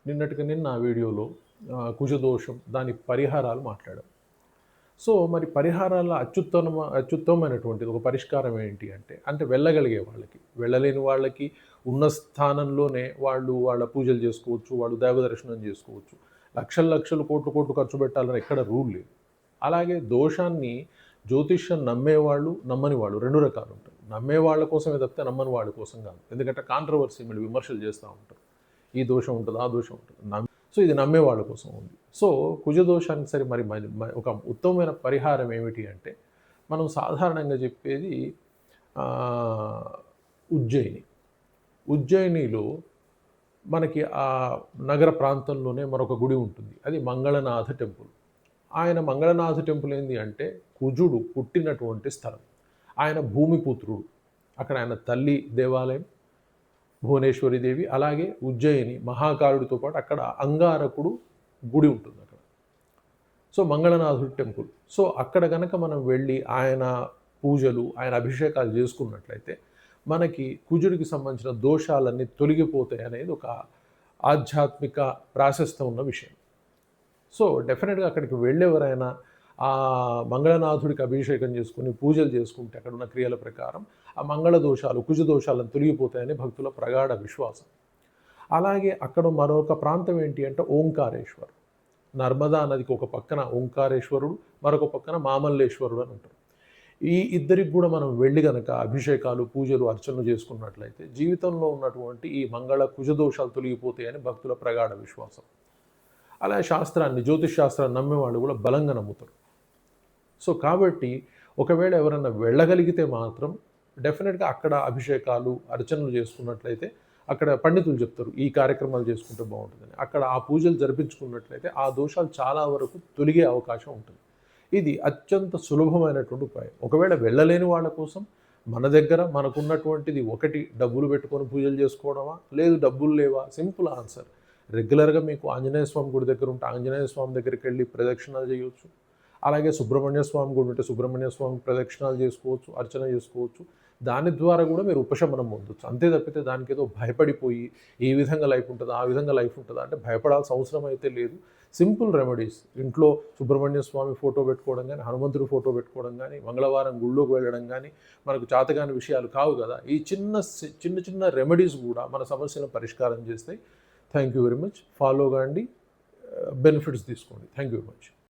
నిన్నటికి నిన్న వీడియోలో కుజదోషం దాని పరిహారాలు మాట్లాడాం. సో, మరి పరిహారాల అత్యుత్తమమైనటువంటిది ఒక పరిష్కారం ఏంటి అంటే వెళ్ళగలిగే వాళ్ళకి, వెళ్ళలేని వాళ్ళకి ఉన్న స్థానంలోనే వాళ్ళు వాళ్ళ పూజలు చేసుకోవచ్చు, వాళ్ళు దైవ దర్శనం చేసుకోవచ్చు. లక్షలు లక్షలు, కోట్లు కోట్లు ఖర్చు పెట్టాలని ఎక్కడ రూల్ లేదు. అలాగే దోషాన్ని జ్యోతిష్యం నమ్మేవాళ్ళు, నమ్మని వాళ్ళు 2 రకాలు ఉంటారు. నమ్మే వాళ్ళ కోసమే తప్పితే నమ్మని వాళ్ళ కోసం కాదు. ఎందుకంటే కాంట్రవర్సీ మళ్ళీ విమర్శలు చేస్తూ ఉంటారు. ఈ దోషం ఉంటుంది, ఆ దోషం ఉంటుంది. సో ఇది నమ్మే వాళ్ళ కోసం ఉంది. సో కుజదోషానికి సరే మరి ఒక ఉత్తమమైన పరిహారం ఏమిటి అంటే మనం సాధారణంగా చెప్పేది ఉజ్జయిని. ఉజ్జయినిలో మనకి ఆ నగర ప్రాంతంలోనే మరొక గుడి ఉంటుంది. అది మంగళనాథ టెంపుల్. ఆయన మంగళనాథ టెంపుల్ ఏంది అంటే కుజుడు పుట్టినటువంటి స్థలం. ఆయన భూమిపుత్రుడు. అక్కడ ఆయన తల్లి దేవాలయం భువనేశ్వరి దేవి, అలాగే ఉజ్జయిని మహాకాలుడితో పాటు అక్కడ అంగారకుడు గుడి ఉంటుంది అక్కడ. So మంగళనాథుడి temple. సో అక్కడ కనుక మనం వెళ్ళి ఆయన పూజలు, ఆయన అభిషేకాలు చేసుకున్నట్లయితే మనకి కుజుడికి సంబంధించిన దోషాలన్నీ తొలగిపోతాయి అనేది ఒక ఆధ్యాత్మిక ప్రాశస్త్యం ఉన్న విషయం. సో డెఫినెట్గా అక్కడికి వెళ్ళేవరైనా ఆ మంగళనాథుడికి అభిషేకం చేసుకుని పూజలు చేసుకుంటే అక్కడ ఉన్న క్రియల ప్రకారం ఆ మంగళ దోషాలు, కుజ దోషాలను తొలగిపోతాయని భక్తుల ప్రగాఢ విశ్వాసం. అలాగే అక్కడ మరొక ప్రాంతం ఏంటి అంటే ఓంకారేశ్వర్. నర్మదా నదికి ఒక పక్కన ఓంకారేశ్వరుడు, మరొక పక్కన మామల్లేశ్వరుడు అని ఉంటారు. ఈ ఇద్దరికి కూడా మనం వెళ్ళి కనుక అభిషేకాలు, పూజలు, అర్చనలు చేసుకున్నట్లయితే జీవితంలో ఉన్నటువంటి ఈ మంగళ కుజ దోషాలు తొలగిపోతాయని భక్తుల ప్రగాఢ విశ్వాసం. అలా శాస్త్రాన్ని, జ్యోతిష్ శాస్త్రాన్ని నమ్మేవాళ్ళు కూడా బలంగా నమ్ముతారు. సో కాబట్టి ఒకవేళ ఎవరైనా వెళ్ళగలిగితే మాత్రం డెఫినెట్గా అక్కడ అభిషేకాలు, అర్చనలు చేసుకున్నట్లయితే అక్కడ పండితులు చెప్తారు ఈ కార్యక్రమాలు చేసుకుంటే బాగుంటుందని. అక్కడ ఆ పూజలు జరిపించుకున్నట్లయితే ఆ దోషాలు చాలా వరకు తొలగే అవకాశం ఉంటుంది. ఇది అత్యంత సులభమైనటువంటి ఉపాయం. ఒకవేళ వెళ్ళలేని వాళ్ళ కోసం మన దగ్గర మనకున్నటువంటిది ఒకటి డబ్బులు పెట్టుకొని పూజలు చేసుకోవడమా, లేదు డబ్బులు లేవా? Simple answer. రెగ్యులర్గా మీకు ఆంజనేయ స్వామి గుడి దగ్గర ఉంటే ఆంజనేయ స్వామి దగ్గరికి వెళ్ళి ప్రదక్షిణాలు చేయవచ్చు. అలాగే సుబ్రహ్మణ్య స్వామి గుడి ఉంటే సుబ్రహ్మణ్య స్వామి ప్రదక్షిణాలు చేసుకోవచ్చు, అర్చన చేసుకోవచ్చు. దాని ద్వారా కూడా మీరు ఉపశమనం పొందొచ్చు. అంతే తప్పితే దానికి ఏదో భయపడిపోయి ఈ విధంగా లైఫ్ ఉంటుందా, ఆ విధంగా లైఫ్ ఉంటుందా అంటే భయపడాల్సిన అవసరం అయితే లేదు. Simple remedies. ఇంట్లో సుబ్రహ్మణ్య స్వామి ఫోటో పెట్టుకోవడం కానీ, హనుమంతుడి ఫోటో పెట్టుకోవడం కానీ, మంగళవారం గుళ్ళోకి వెళ్ళడం కానీ మనకు చేతగాని విషయాలు కావు కదా. ఈ చిన్న చిన్న రెమెడీస్ కూడా మన సమస్యలను పరిష్కారం చేస్తాయి. Thank you very much. Follow కాండి, బెనిఫిట్స్ తీసుకోండి. Thank you very much.